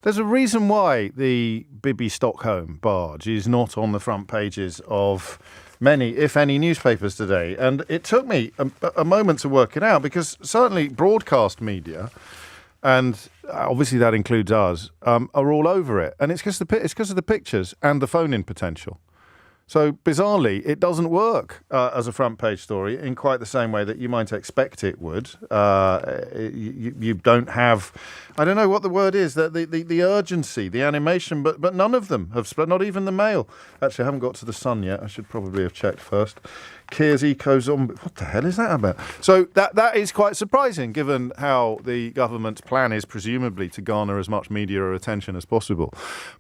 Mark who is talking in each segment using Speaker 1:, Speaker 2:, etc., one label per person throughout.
Speaker 1: There's a reason why the Bibi Stockholm barge is not on the front pages of many, if any, newspapers today. And it took me a moment to work it out, because certainly broadcast media, and obviously that includes us, are all over it. And it's because of the pictures and the phone-in potential. So bizarrely, it doesn't work as a front page story in quite the same way that you might expect it would. You don't have, I don't know what the word is, the urgency, the animation, but none of them have, not even the Mail. Actually, I haven't got to the Sun yet. I should probably have checked first. Kia's Eco-Zombie. What the hell is that about? So that is quite surprising, given how the government's plan is presumably to garner as much media attention as possible.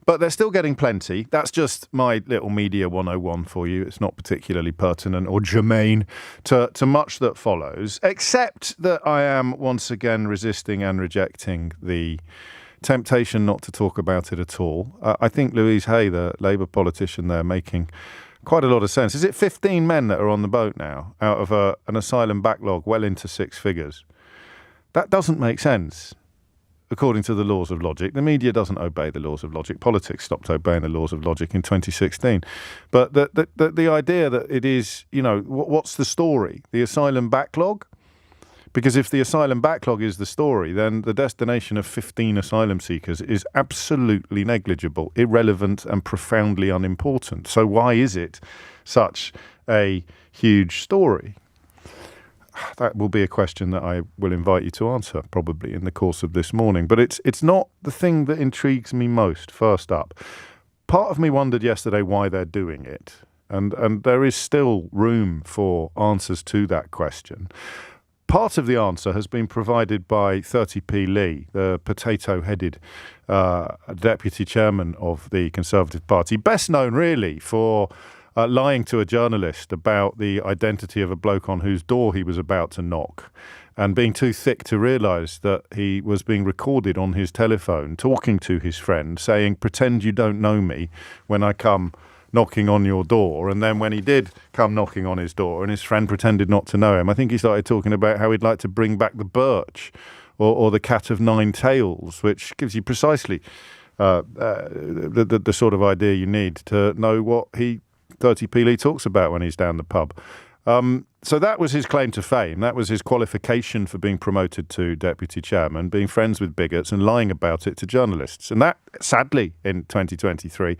Speaker 1: But they're still getting plenty. That's just my little media 101 for you. It's not particularly pertinent or germane to much that follows, except that I am once again resisting and rejecting the temptation not to talk about it at all. I think Louise Hay, the Labour politician there, making quite a lot of sense. Is it 15 men that are on the boat now out of an asylum backlog well into six figures? That doesn't make sense according to the laws of logic. The media doesn't obey the laws of logic. Politics stopped obeying the laws of logic in 2016. But the idea that it is, what's the story? The asylum backlog? Because if the asylum backlog is the story, then the destination of 15 asylum seekers is absolutely negligible, irrelevant, and profoundly unimportant. So why is it such a huge story? That will be a question that I will invite you to answer probably in the course of this morning. But it's not the thing that intrigues me most, first up. Part of me wondered yesterday why they're doing it. And there is still room for answers to that question. Part of the answer has been provided by 30p Lee, the potato-headed deputy chairman of the Conservative Party, best known really for lying to a journalist about the identity of a bloke on whose door he was about to knock, and being too thick to realise that he was being recorded on his telephone, talking to his friend, saying, "Pretend you don't know me when I come knocking on your door." And then when he did come knocking on his door and his friend pretended not to know him, I think he started talking about how he'd like to bring back the birch or the cat of nine tails, which gives you precisely the sort of idea you need to know what 30p Lee talks about when he's down the pub. So that was his claim to fame. That was his qualification for being promoted to deputy chairman, being friends with bigots and lying about it to journalists. And that, sadly, in 2023,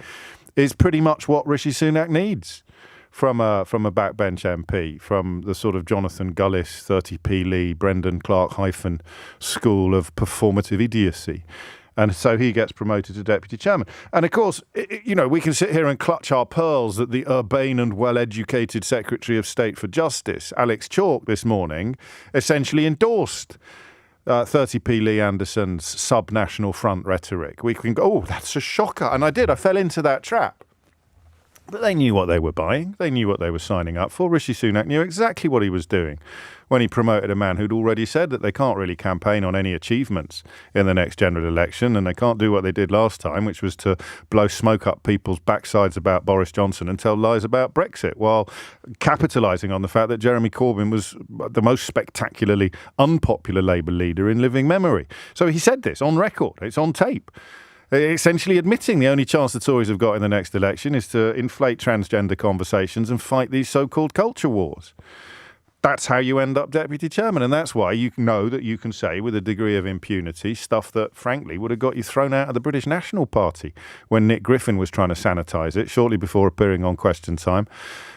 Speaker 1: is pretty much what Rishi Sunak needs from a backbench MP, from the sort of Jonathan Gullis, 30p Lee, Brendan Clark hyphen school of performative idiocy. And so he gets promoted to deputy chairman. And of course, we can sit here and clutch our pearls that the urbane and well-educated Secretary of State for Justice, Alex Chalk, this morning, essentially endorsed 30p Lee Anderson's sub-National Front rhetoric. We can go, oh, that's a shocker. And I fell into that trap. But they knew what they were buying. They knew what they were signing up for. Rishi Sunak knew exactly what he was doing when he promoted a man who'd already said that they can't really campaign on any achievements in the next general election, and they can't do what they did last time, which was to blow smoke up people's backsides about Boris Johnson and tell lies about Brexit, while capitalising on the fact that Jeremy Corbyn was the most spectacularly unpopular Labour leader in living memory. So he said this on record. It's on tape. Essentially admitting the only chance the Tories have got in the next election is to inflate transgender conversations and fight these so-called culture wars. That's how you end up deputy chairman, and that's why you know that you can say with a degree of impunity stuff that, frankly, would have got you thrown out of the British National Party when Nick Griffin was trying to sanitise it shortly before appearing on Question Time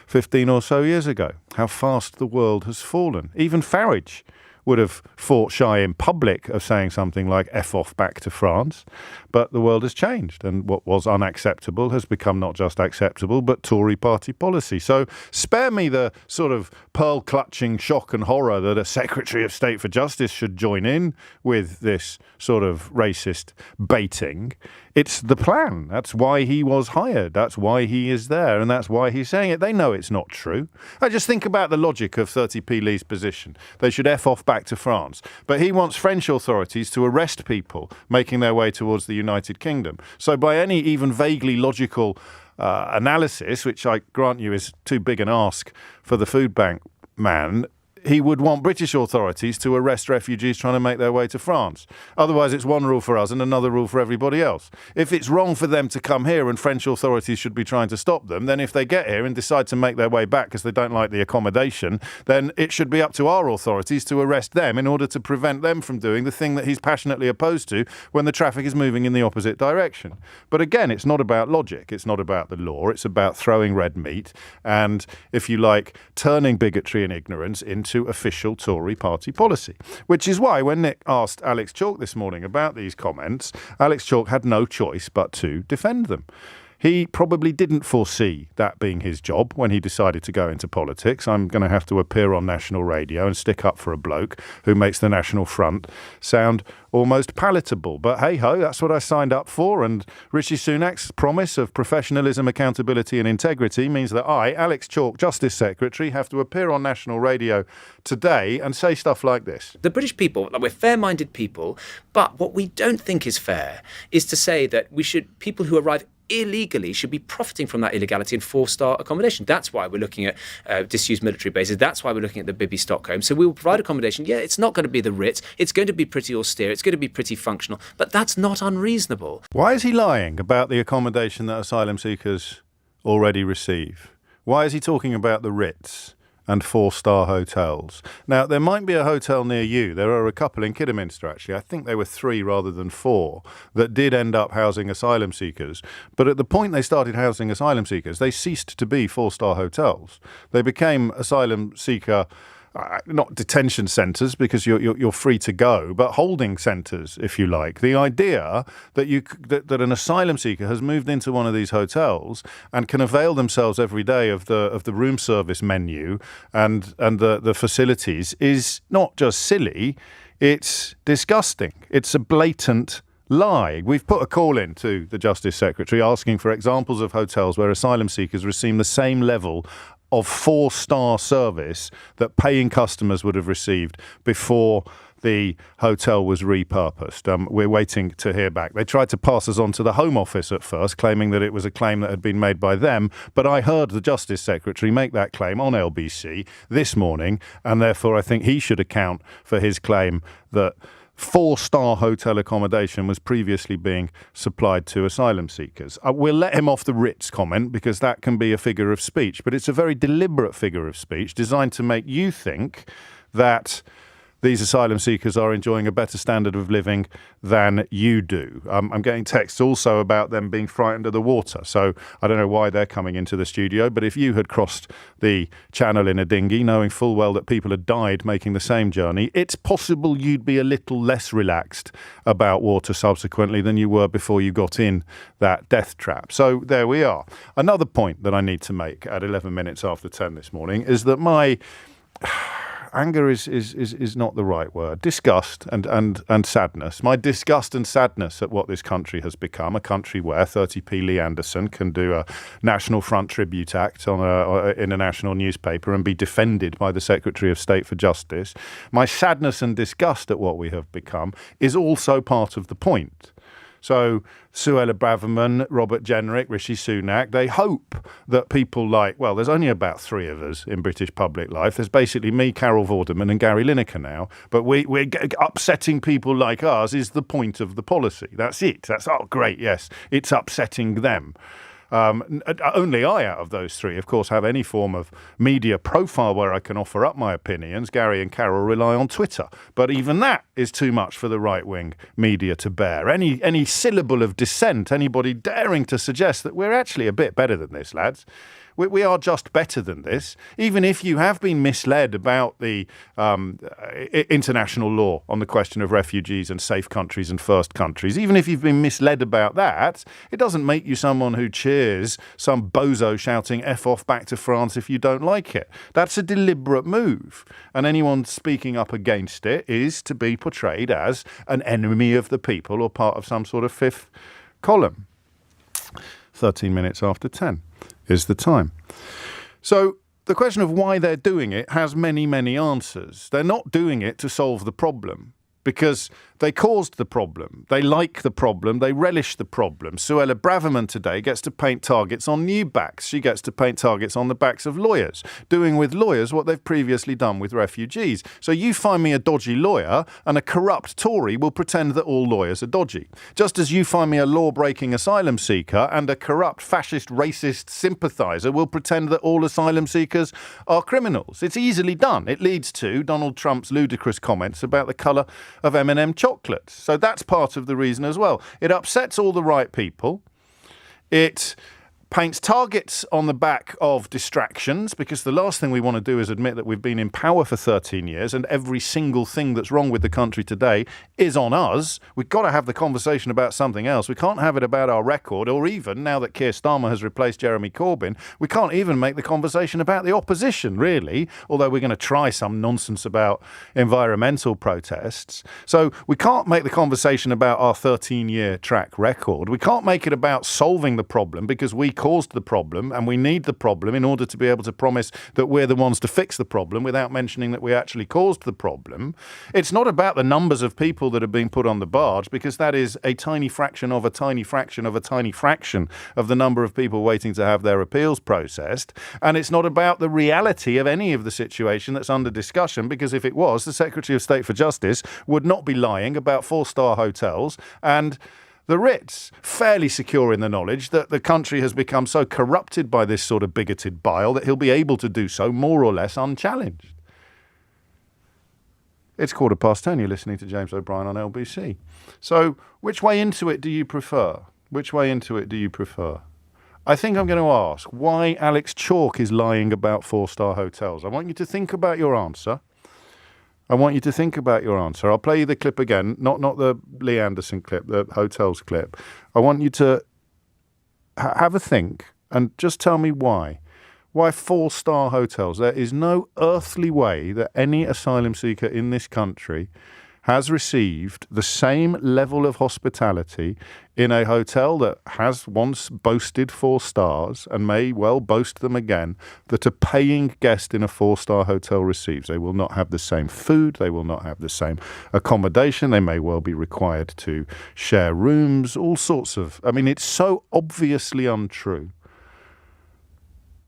Speaker 1: 15 or so years ago. How fast the world has fallen. Even Farage would have fought shy in public of saying something like F off back to France. But the world has changed, and what was unacceptable has become not just acceptable, but Tory party policy. So spare me the sort of pearl-clutching shock and horror that a Secretary of State for Justice should join in with this sort of racist baiting. It's the plan. That's why he was hired. That's why he is there, and that's why he's saying it. They know it's not true. I just think about the logic of 30p Lee's position. They should F off back to France. But he wants French authorities to arrest people making their way towards the United Kingdom. So by any even vaguely logical analysis, which I grant you is too big an ask for the food bank man, he would want British authorities to arrest refugees trying to make their way to France. Otherwise, it's one rule for us and another rule for everybody else. If it's wrong for them to come here and French authorities should be trying to stop them, then if they get here and decide to make their way back because they don't like the accommodation, then it should be up to our authorities to arrest them in order to prevent them from doing the thing that he's passionately opposed to when the traffic is moving in the opposite direction. But again, it's not about logic. It's not about the law. It's about throwing red meat and, if you like, turning bigotry and ignorance into official Tory party policy. Which is why when Nick asked Alex Chalk this morning about these comments, Alex Chalk had no choice but to defend them. He probably didn't foresee that being his job when he decided to go into politics. I'm going to have to appear on national radio and stick up for a bloke who makes the National Front sound almost palatable. But hey-ho, that's what I signed up for. And Rishi Sunak's promise of professionalism, accountability and integrity means that I, Alex Chalk, Justice Secretary, have to appear on national radio today and say stuff like this.
Speaker 2: The British people, we're fair-minded people, but what we don't think is fair is to say that people who arrive illegally should be profiting from that illegality in 4-star accommodation. That's why we're looking at disused military bases. That's why we're looking at the Bibby Stockholm. So we will provide accommodation. Yeah, it's not going to be the Ritz. It's going to be pretty austere. It's going to be pretty functional. But that's not unreasonable.
Speaker 1: Why is he lying about the accommodation that asylum seekers already receive? Why is he talking about the Ritz and 4-star hotels? Now, there might be a hotel near you. There are a couple in Kidderminster, actually. I think they were 3 rather than 4 that did end up housing asylum seekers. But at the point they started housing asylum seekers, they ceased to be 4-star hotels. They became asylum seeker not detention centres because you're free to go, but holding centres, if you like. The idea that an asylum seeker has moved into one of these hotels and can avail themselves every day of the room service menu and the facilities is not just silly, it's disgusting. It's a blatant lie. We've put a call in to the Justice Secretary asking for examples of hotels where asylum seekers receive the same level of 4-star service that paying customers would have received before the hotel was repurposed. We're waiting to hear back. They tried to pass us on to the Home Office at first, claiming that it was a claim that had been made by them, but I heard the Justice Secretary make that claim on LBC this morning, and therefore I think he should account for his claim that 4-star hotel accommodation was previously being supplied to asylum seekers. We'll let him off the Ritz comment because that can be a figure of speech, but it's a very deliberate figure of speech designed to make you think that these asylum seekers are enjoying a better standard of living than you do. I'm getting texts also about them being frightened of the water. So I don't know why they're coming into the studio, but if you had crossed the channel in a dinghy, knowing full well that people had died making the same journey, it's possible you'd be a little less relaxed about water subsequently than you were before you got in that death trap. So there we are. Another point that I need to make at 11 minutes after 10 this morning is that my anger is not the right word. Disgust and sadness. My disgust and sadness at what this country has become, a country where 30p Lee Anderson can do a National Front tribute act in a national newspaper and be defended by the Secretary of State for Justice. My sadness and disgust at what we have become is also part of the point. So Suella Braverman, Robert Jenrick, Rishi Sunak, they hope that people like, well, there's only about 3 of us in British public life. There's basically me, Carol Vorderman and Gary Lineker now. But we're upsetting people like us is the point of the policy. That's it. That's, oh, great, yes, it's upsetting them. Only I, out of those 3, of course, have any form of media profile where I can offer up my opinions. Gary and Carol rely on Twitter. But even that is too much for the right-wing media to bear. Any syllable of dissent, anybody daring to suggest that we're actually a bit better than this, lads. We are just better than this. Even if you have been misled about the international law on the question of refugees and safe countries and first countries, even if you've been misled about that, it doesn't make you someone who cheers some bozo shouting F off back to France if you don't like it. That's a deliberate move. And anyone speaking up against it is to be portrayed as an enemy of the people or part of some sort of fifth column. 13 minutes after 10. Is the time. So the question of why they're doing it has many, many answers. They're not doing it to solve the problem because They caused the problem. They like the problem. They relish the problem. Suella Braverman today gets to paint targets on new backs. She gets to paint targets on the backs of lawyers, doing with lawyers what they've previously done with refugees. So you find me a dodgy lawyer and a corrupt Tory will pretend that all lawyers are dodgy. Just as you find me a law-breaking asylum seeker and a corrupt fascist racist sympathiser will pretend that all asylum seekers are criminals. It's easily done. It leads to Donald Trump's ludicrous comments about the colour of M&M chocolate. So that's part of the reason as well. It upsets all the right people. It paints targets on the back of distractions, because the last thing we want to do is admit that we've been in power for 13 years and every single thing that's wrong with the country today is on us. We've got to have the conversation about something else. We can't have it about our record, or even, now that Keir Starmer has replaced Jeremy Corbyn, we can't even make the conversation about the opposition, really, although we're going to try some nonsense about environmental protests. So we can't make the conversation about our 13-year track record. We can't make it about solving the problem, because we caused the problem and we need the problem in order to be able to promise that we're the ones to fix the problem without mentioning that we actually caused the problem. It's not about the numbers of people that are being put on the barge, because that is a tiny fraction of a tiny fraction of a tiny fraction of the number of people waiting to have their appeals processed. And it's not about the reality of any of the situation that's under discussion, because if it was, the Secretary of State for Justice would not be lying about 4-star hotels and the Ritz, fairly secure in the knowledge that the country has become so corrupted by this sort of bigoted bile that he'll be able to do so more or less unchallenged. It's 10:15. You're listening to James O'Brien on LBC. So which way into it do you prefer? Which way into it do you prefer? I think I'm going to ask why Alex Chalk is lying about 4-star hotels. I want you to think about your answer. I'll play you the clip again, not the Lee Anderson clip, the hotels clip. I want you to have a think and just tell me why. Why 4-star hotels? There is no earthly way that any asylum seeker in this country has received the same level of hospitality in a hotel that has once boasted 4 stars and may well boast them again, that a paying guest in a 4-star hotel receives. They will not have the same food. They will not have the same accommodation. They may well be required to share rooms, all sorts of... I mean, it's so obviously untrue.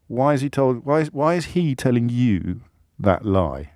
Speaker 1: Why is he telling you that lie?